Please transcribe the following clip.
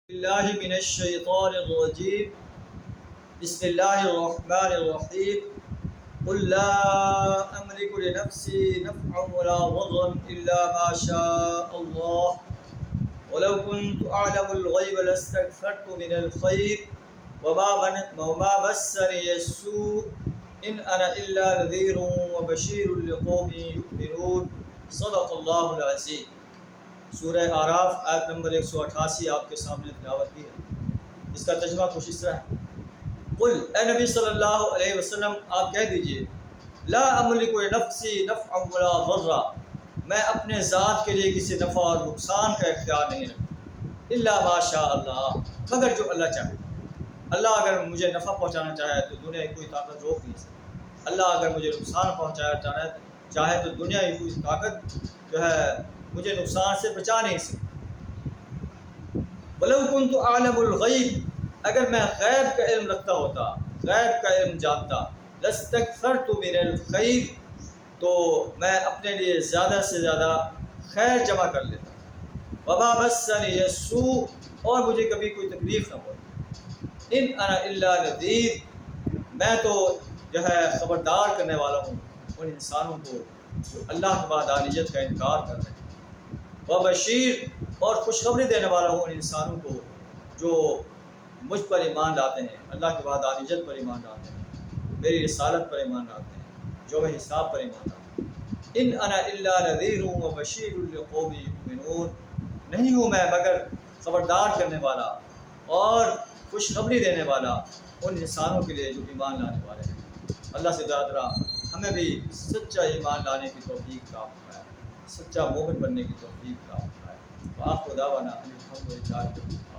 اللہ من الشیطان الرجیم بسم اللہ الرحمن الرحیم قل لا املک لنفسی نفعا ولا ضرا الا ما شاء اللہ ولو كنت اعلم الغیب لاستكثرت من الخیر وما مسنی السوء ان انا الا نذیر وبشیر لقوم یؤمنون صدق اللہ العظیم۔ سورہ اعراف آیت نمبر 188 آپ کے سامنے تلاوت کی ہے۔ اس کا ترجمہ کچھ اس طرح ہے، قل اے نبی صلی اللہ علیہ وسلم آپ کہہ دیجئے، لا املک لنفسی نفعا ولا ضرا، میں اپنے ذات کے لیے کسی نفع اور نقصان کا اختیار نہیں رکھتا، الا ما شاء اللہ، مگر جو اللہ چاہے۔ اللہ اگر مجھے نفع پہنچانا چاہے تو دنیا کی کوئی طاقت روک نہیں سکتی، اللہ اگر مجھے نقصان پہنچانا چاہے تو دنیا کی کوئی طاقت جو ہے مجھے نقصان سے بچا نہیں سکتی۔ وَلَوْ كُنْتُ أَعْلَمُ الْغَيْبِ، اگر میں غیب کا علم رکھتا ہوتا، غیب کا علم جانتا، لَاسْتَكْثَرْتُ مِنَ الْخَيْرِ، تو میں اپنے لیے زیادہ سے زیادہ خیر جمع کر لیتا۔ وَمَا مَسَّنِيَ السُّوءُ، اور مجھے کبھی کوئی تکلیف نہ پہنچی۔ إِنْ أَنَا إِلَّا نَذِيرٌ، میں تو جو ہے خبردار کرنے والا ہوں ان انسانوں کو جو اللہ کی وحدانیت کا انکار کر رہے ہیں، وبشیر، اور خوشخبری دینے والا ہوں ان انسانوں کو جو مجھ پر ایمان لاتے ہیں، اللہ کی وحدانیت پر ایمان لاتے ہیں، میری رسالت پر ایمان لاتے ہیں، یوم حساب پر ایمان لاتے ہیں۔ ان انا الا نذیر وبشیر لقوم یؤمنون، نہیں ہوں میں مگر خبردار کرنے والا اور خوشخبری دینے والا ان انسانوں کے لیے جو ایمان لانے والے ہیں۔ اللہ سے دعا کرا ہمیں بھی سچا ایمان لانے کی توفیق عطا فرمائے، سچا مومن بننے کی توفیق عطا فرمائے۔ وآخر دعوانا ان الحمد للہ۔